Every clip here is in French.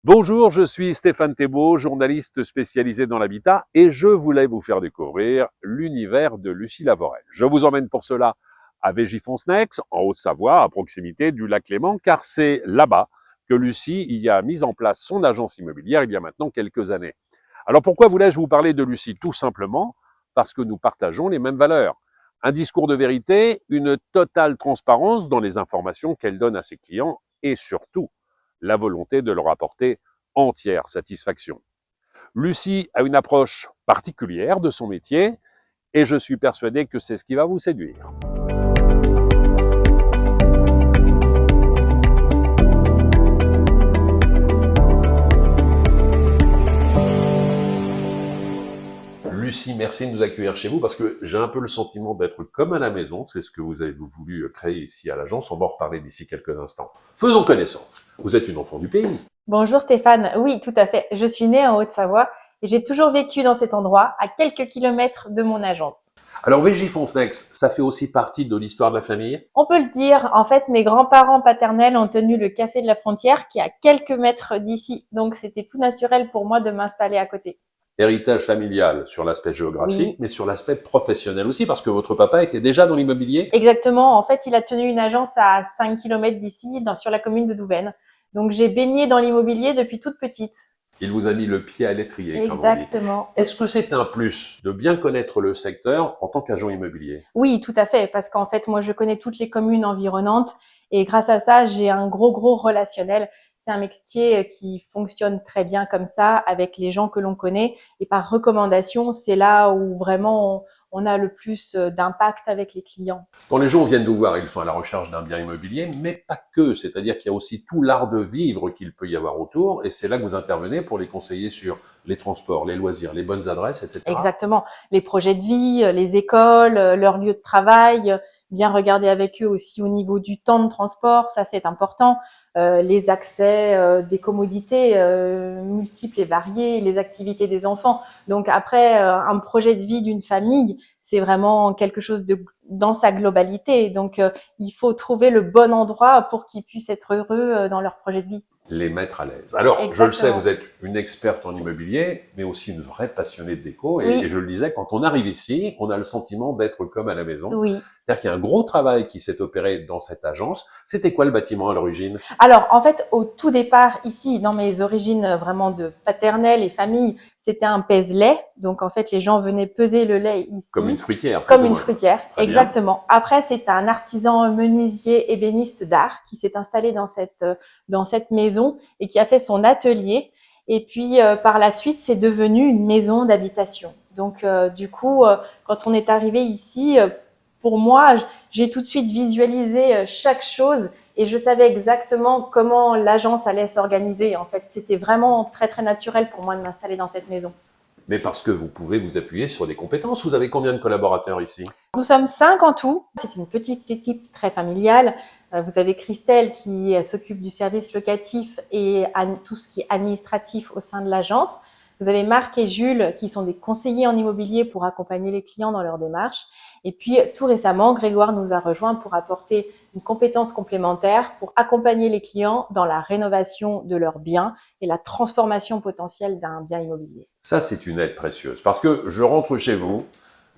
Bonjour, je suis Stéphane Thébault, journaliste spécialisé dans l'habitat et je voulais vous faire découvrir l'univers de Lucie Lavorel. Je vous emmène pour cela à Végifonsnex, en Haute-Savoie, à proximité du lac Léman, car c'est là-bas que Lucie y a mis en place son agence immobilière il y a maintenant quelques années. Alors pourquoi voulais-je vous parler de Lucie? Tout simplement parce que nous partageons les mêmes valeurs. Un discours de vérité, une totale transparence dans les informations qu'elle donne à ses clients et surtout la volonté de leur apporter entière satisfaction. Lucie a une approche particulière de son métier et je suis persuadé que c'est ce qui va vous séduire. Lucie, merci de nous accueillir chez vous parce que j'ai un peu le sentiment d'être comme à la maison. C'est ce que vous avez voulu créer ici à l'agence. On va en reparler d'ici quelques instants. Faisons connaissance. Vous êtes une enfant du pays. Bonjour Stéphane, oui tout à fait. Je suis née en Haute-Savoie et j'ai toujours vécu dans cet endroit, à quelques kilomètres de mon agence. Alors Végifonsnex, ça fait aussi partie de l'histoire de la famille? On peut le dire, en fait mes grands-parents paternels ont tenu le Café de la Frontière qui est à quelques mètres d'ici, donc c'était tout naturel pour moi de m'installer à côté. Héritage familial sur l'aspect géographique, Oui, mais sur l'aspect professionnel aussi, parce que votre papa était déjà dans l'immobilier? exactement. En fait, il a tenu une agence à 5 kilomètres d'ici, sur la commune de Douvaine. Donc j'ai baigné dans l'immobilier depuis toute petite. Il vous a mis le pied à l'étrier, comme on dit. Exactement. Est-ce que c'est un plus de bien connaître le secteur en tant qu'agent immobilier? Oui, tout à fait, parce qu'en fait, moi, je connais toutes les communes environnantes et grâce à ça, j'ai un gros relationnel. C'est un métier qui fonctionne très bien comme ça avec les gens que l'on connaît et par recommandation, c'est là où vraiment on a le plus d'impact avec les clients. Quand les gens viennent vous voir, ils sont à la recherche d'un bien immobilier, mais pas que. C'est-à-dire qu'il y a aussi tout l'art de vivre qu'il peut y avoir autour, et c'est là que vous intervenez pour les conseiller sur les transports, les loisirs, les bonnes adresses, etc. Exactement. Les projets de vie, les écoles, leur lieu de travail, bien regarder avec eux aussi au niveau du temps de transport, ça c'est important. Les accès, des commodités multiples et variées, les activités des enfants. Donc après, un projet de vie d'une famille, c'est vraiment quelque chose de dans sa globalité. Donc il faut trouver le bon endroit pour qu'ils puissent être heureux dans leur projet de vie. Les mettre à l'aise. Alors, je le sais, vous Exactement. êtes une experte en immobilier, mais aussi une vraie passionnée de déco. Et Oui, je le disais, quand on arrive ici, on a le sentiment d'être comme à la maison. oui. C'est-à-dire qu'il y a un gros travail qui s'est opéré dans cette agence. C'était quoi le bâtiment à l'origine? Alors, en fait, au tout départ, ici, dans mes origines vraiment de paternelle et famille, c'était un pèse-lait. Donc, en fait, les gens venaient peser le lait Comme une ici, fruitière, plus comme ou une moins. fruitière. Très bien. Exactement. Après, c'est un artisan menuisier ébéniste d'art qui s'est installé dans cette maison et qui a fait son atelier. Et puis, par la suite, c'est devenu une maison d'habitation. Donc, du coup, quand on est arrivé ici, pour moi, j'ai tout de suite visualisé chaque chose et je savais exactement comment l'agence allait s'organiser. En fait, c'était vraiment très naturel pour moi de m'installer dans cette maison. Mais parce que vous pouvez vous appuyer sur des compétences. Vous avez combien de collaborateurs ici? Nous sommes 5 en tout. C'est une petite équipe très familiale. Vous avez Christelle qui s'occupe du service locatif et tout ce qui est administratif au sein de l'agence. Vous avez Marc et Jules qui sont des conseillers en immobilier pour accompagner les clients dans leur démarche. Et puis, tout récemment, Grégoire nous a rejoints pour apporter une compétence complémentaire pour accompagner les clients dans la rénovation de leurs biens et la transformation potentielle d'un bien immobilier. Ça, c'est une aide précieuse. Parce que je rentre chez vous,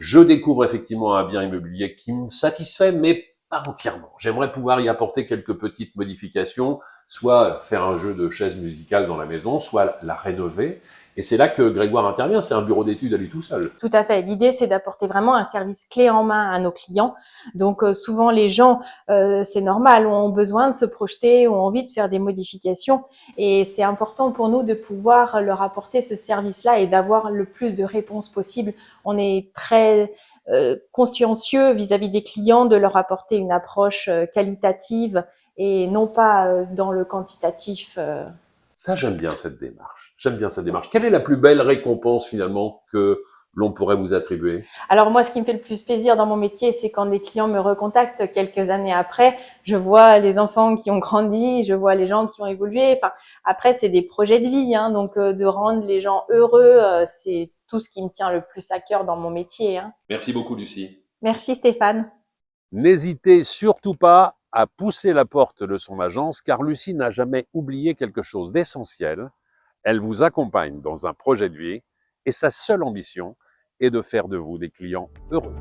je découvre effectivement un bien immobilier qui me satisfait, mais pas entièrement. J'aimerais pouvoir y apporter quelques petites modifications, soit faire un jeu de chaises musicales dans la maison, soit la rénover. Et c'est là que Grégoire intervient. C'est un bureau d'études à lui tout seul. Tout à fait. L'idée, c'est d'apporter vraiment un service clé en main à nos clients. Donc, souvent, les gens, c'est normal, ont besoin de se projeter, ont envie de faire des modifications. Et c'est important pour nous de pouvoir leur apporter ce service-là et d'avoir le plus de réponses possible. On est très consciencieux vis-à-vis des clients de leur apporter une approche qualitative et non pas dans le quantitatif. Ça, j'aime bien cette démarche. J'aime bien cette démarche. Quelle est la plus belle récompense finalement que l'on pourrait vous attribuer? Alors moi, ce qui me fait le plus plaisir dans mon métier, c'est quand des clients me recontactent quelques années après. Je vois les enfants qui ont grandi, je vois les gens qui ont évolué. Enfin, après, c'est des projets de vie, hein, donc de rendre les gens heureux, c'est tout ce qui me tient le plus à cœur dans mon métier, hein. Merci beaucoup, Lucie. Merci Stéphane. N'hésitez surtout pas à pousser la porte de son agence car Lucie n'a jamais oublié quelque chose d'essentiel. Elle vous accompagne dans un projet de vie et sa seule ambition est de faire de vous des clients heureux.